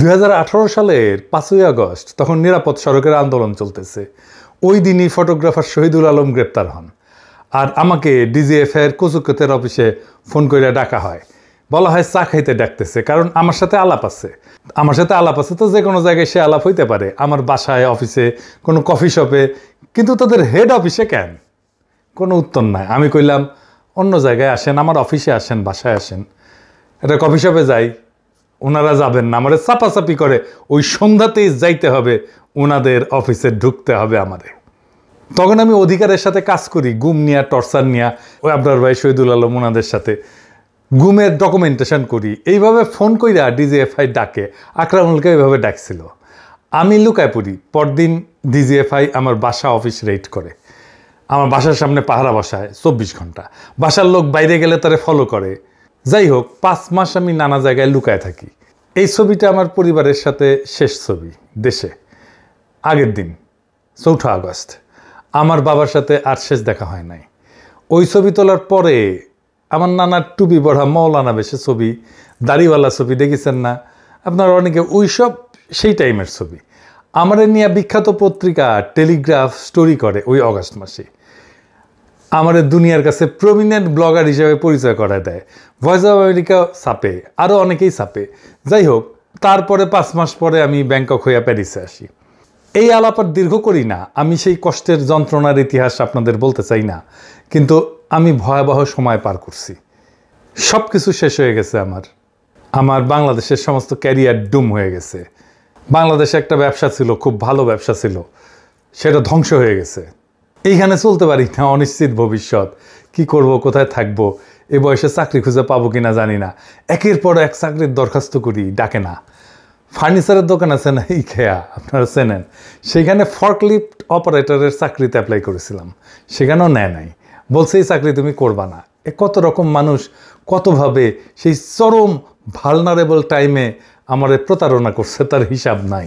2018 সালের 5ই আগস্ট তখন নিরাপদ সড়কের আন্দোলন চলতেছে। ওই দিনই ফটোগ্রাফার শহীদুল আলম গ্রেপ্তার হন। আর আমাকে ডিজিএফআইয়ের কচুক্ষেতের অফিসে ফোন করে ডাকা হয়, বলা হয় চা খাইতে ডাকতেছে, কারণ আমার সাথে আলাপ আছে। তো যে কোনো জায়গায় সে আলাপ হইতে পারে, আমার বাসায়, অফিসে, কোনো কফি শপে, কিন্তু তাদের হেড অফিসে কেন? কোনো উত্তর নাই। আমি কইলাম অন্য জায়গায় আসেন, আমার অফিসে আসেন, বাসায় আসেন। এটা কফি শপে যাই, ওনারা যাবেন না, আমাদের চাপাচাপি করে ওই সন্ধ্যাতেই যাইতে হবে, ওনাদের অফিসে ঢুকতে হবে আমারে। তখন আমি অধিকারের সাথে কাজ করি, গুম নিয়া, টর্চার নিয়া, ওই আপনার ভাই শহীদুল আলম ওনাদের সাথে গুমের ডকুমেন্টেশন করি। এইভাবে ফোন কইরা ডিজিএফআই ডাকে, আকরামুলকে এইভাবে ডাকছিল। আমি লুকায় পড়ি। পরদিন ডিজিএফআই আমার বাসা অফিস রেড করে, আমার বাসার সামনে পাহারা বসায় 24 ঘন্টা। বাসার লোক বাইরে গেলে তারে ফলো করে। যাই হোক, 5 মাস আমি নানা জায়গায় লুকায় থাকি। এই ছবিটা আমার পরিবারের সাথে শেষ ছবি দেশে। আগের দিন 4 আগস্ট আমার বাবার সাথে আর শেষ দেখা হয় নাই। ওই ছবি তোলার পরে আমার নানার টুপি পড়া মৌলানা বেশে ছবি, দাড়িওয়ালা ছবি দেখেছেন না আপনারা অনেকে? ওই সব সেই টাইমের ছবি। আমাদের নিয়ে বিখ্যাত পত্রিকা টেলিগ্রাফ স্টোরি করে ওই অগাস্ট মাসে। আমাদের দুনিয়ার কাছে প্রমিনেন্ট ব্লগার হিসেবে পরিচয় করায় দেয়। ভয়েস অফ আমেরিকা ছাপে, আরও অনেকেই ছাপে। যাই হোক, তারপরে 5 মাস পরে আমি ব্যাংকক হইয়া প্যারিসে আসি। এই আলাপ আর দীর্ঘ করি না। আমি সেই কষ্টের যন্ত্রণার ইতিহাস আপনাদের বলতে চাই না, কিন্তু আমি ভয়াবহ সময় পার করছি। সব কিছু শেষ হয়ে গেছে। আমার বাংলাদেশের সমস্ত ক্যারিয়ার ডুম হয়ে গেছে। বাংলাদেশে একটা ব্যবসা ছিল, খুব ভালো ব্যবসা ছিল, সেটা ধ্বংস হয়ে গেছে। এইখানে চলতে পারি না, অনিশ্চিত ভবিষ্যৎ। কি করব, কোথায় থাকবো, এ বয়সে চাকরি খুঁজে পাবো কিনা জানি না। একের পর এক চাকরির দরখাস্ত করি, ডাকে না। ফার্নিচারের দোকান আছে না, এই খেয়া, আপনারা চেনেন, সেখানে ফর্কলিফট অপারেটরের চাকরিতে অ্যাপ্লাই করেছিলাম, সেখানেও নেয় নাই। বলছে এই চাকরি তুমি করবা না। কত রকম মানুষ কতভাবে সেই চরম ভালনারেবল টাইমে আমারে প্রতারণা করছে, তার হিসাব নাই।